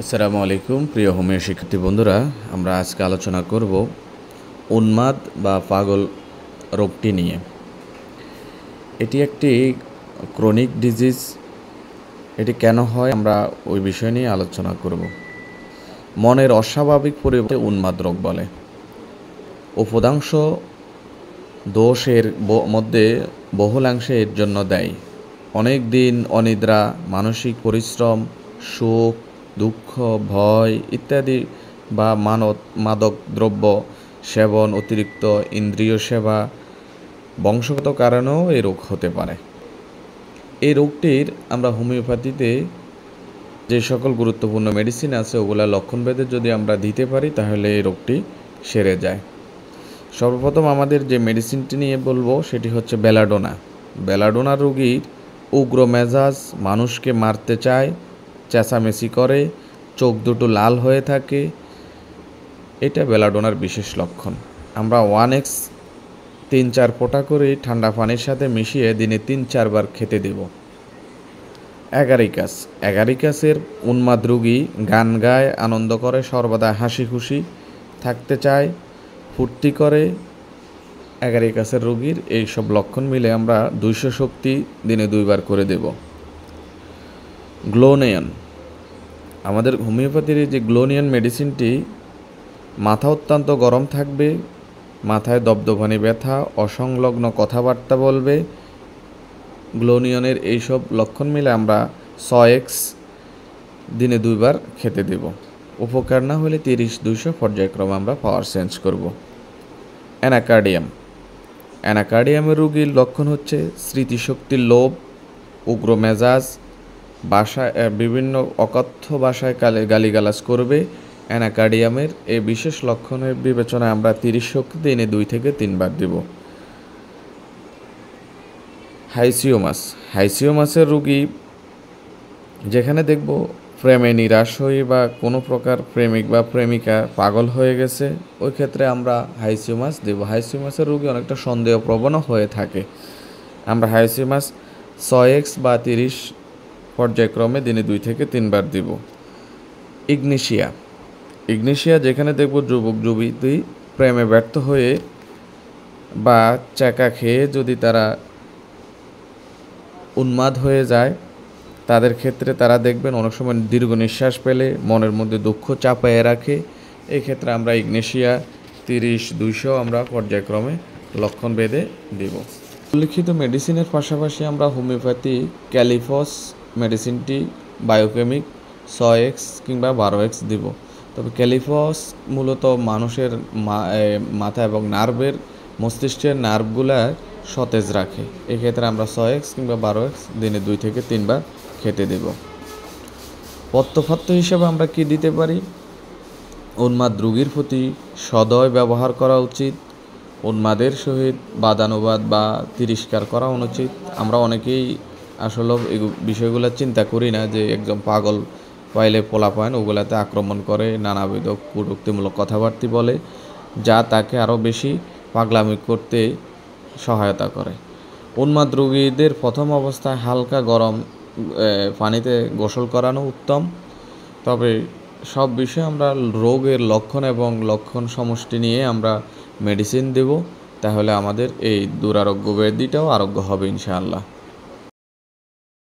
আসসালামু আলাইকুম প্রিয় হোমিও শিক্ষার্থী বন্ধুরা, আমরা আজকে আলোচনা করব উন্মাদ বা পাগল রোগটি নিয়ে। এটি একটি ক্রনিক ডিজিজ। এটি কেন হয় আমরা ওই বিষয় নিয়ে আলোচনা করব। মনের অস্বাভাবিক পরিবর্তনকে উন্মাদ রোগ বলে। উপাদাংশ দোষের মধ্যে বহুলাংশে এর জন্য দেয়। অনেক দিন অনিদ্রা, মানসিক পরিশ্রম, শোক, দুঃখ, ভয় ইত্যাদি বা মাদক দ্রব্য সেবন, অতিরিক্ত ইন্দ্রিয় সেবা, বংশগত কারণেও এই রোগ হতে পারে। এই রোগটির আমরা হোমিওপ্যাথিতে যে সকল গুরুত্বপূর্ণ মেডিসিন আছে ওগুলা লক্ষণভেদে যদি আমরা দিতে পারি তাহলে এই রোগটি সেরে যায়। সর্বপ্রথম আমাদের যে মেডিসিনটি নিয়ে বলবো সেটি হচ্ছে বেলাডোনা। বেলাডোনা রোগীর উগ্র মেজাজ, মানুষকে মারতে চায়, চেঁচামেচি করে, চোখ দুটো লাল হয়ে থাকে, এটা বেলাডোনার বিশেষ লক্ষণ। আমরা 1x 3-4 ফোঁটা করে ঠান্ডা পানির সাথে মিশিয়ে দিনে 3-4 বার খেতে দেব। অ্যাগারিকাসের উন্মাদ রোগী গান গায়, আনন্দ করে, সর্বদা হাসি খুশি থাকতে চায়, ফুর্তি করে। অ্যাগারিকাসের রোগীর এই সব লক্ষণ মিলে আমরা 200 শক্তি দিনে 2 বার করে দেব। গ্লোনিয়ন, আমাদের হোমিওপ্যাথির যে গ্লোনিয়ন মেডিসিনটি, মাথা অত্যন্ত গরম থাকবে, মাথায় দপদপানি ব্যথা, অসংলগ্ন কথাবার্তা বলবে। গ্লোনিয়নের এইসব লক্ষণ মিলে আমরা 100x দিনে 2 বার খেতে দেব। উপকার না হলে 30-200 পর্যায়ক্রমে আমরা পাওয়ার চেঞ্জ করব। অ্যানাকার্ডিয়ামের রোগীর লক্ষণ হচ্ছে স্মৃতিশক্তির লোভ, উগ্র মেজাজ, বিভিন্ন অকথ্য ভাষায় গালিগালাজ করবে। অ্যানাকার্ডিয়ামের এই বিশেষ লক্ষণের বিবেচনায় আমরা 30 শক্তি দিনে 2 থেকে 3 বার দেব। হাইসিওমাসের রোগী যেখানে দেখব প্রেমে নিরাশ হয়ে বা কোনো প্রকার প্রেমিক বা প্রেমিকা পাগল হয়ে গেছে, ওই ক্ষেত্রে আমরা হাইসিওমাস দেব। হাইসিওমাসের রোগী অনেকটা সন্দেহপ্রবণ হয়ে থাকে। আমরা হাইসিওমাস 100x বা 30 পর্যায়ক্রমে দিনে 2 থেকে 3 বার দিব। ইগনিশিয়া যেখানে দেখব যুবক যুবতী প্রেমে ব্যর্থ হয়ে বা চাকা খেয়ে যদি তারা উন্মাদ হয়ে যায়, তাদের ক্ষেত্রে তারা দেখবেন অনেক সময় দীর্ঘ নিঃশ্বাস পেলে মনের মধ্যে দুঃখ চাপায়ে রাখে। এই ক্ষেত্রে আমরা ইগনিশিয়া 30-200 আমরা পর্যায়ক্রমে লক্ষণ ভেদে দেব। উল্লিখিত মেডিসিনের পাশাপাশি আমরা হোমিওপ্যাথি ক্যালিফস মেডিসিনটি বায়োকেমিক 100x কিংবা 12x দিব। তবে ক্যালিফস মূলত মানুষের মাথা এবং মস্তিষ্কের নার্ভগুলা সতেজ রাখে। এক্ষেত্রে আমরা 100x কিংবা 12x দিনে 2 থেকে 3 বার খেতে দেব। পথ্যপাত্য হিসেবে আমরা কি দিতে পারি? উন্মাদ রোগীর প্রতি সদয় ব্যবহার করা উচিত। উন্মাদের সহিত বাদানুবাদ বা তিরস্কার করা অনুচিত। আমরা অনেকেই আসলে এই বিষয়গুলো চিন্তা করি না যে একজন পাগল পাইলে পোলাপান ওগুলাতে আক্রমণ করে, নানাবিধ কটূক্তিমূলক কথাবার্তা বলে, যা তাকে আরও বেশি পাগলামি করতে সহায়তা করে। উন্মাদ রোগীদের প্রথম অবস্থায় হালকা গরম পানিতে গোসল করানো উত্তম। তবে সব বিষয়ে আমরা রোগের লক্ষণ এবং লক্ষণ সমষ্টি নিয়ে আমরা মেডিসিন দেব, তাহলে আমাদের এই দুরারোগ্য ব্যাধিটাও আরোগ্য হবে ইনশাআল্লাহ।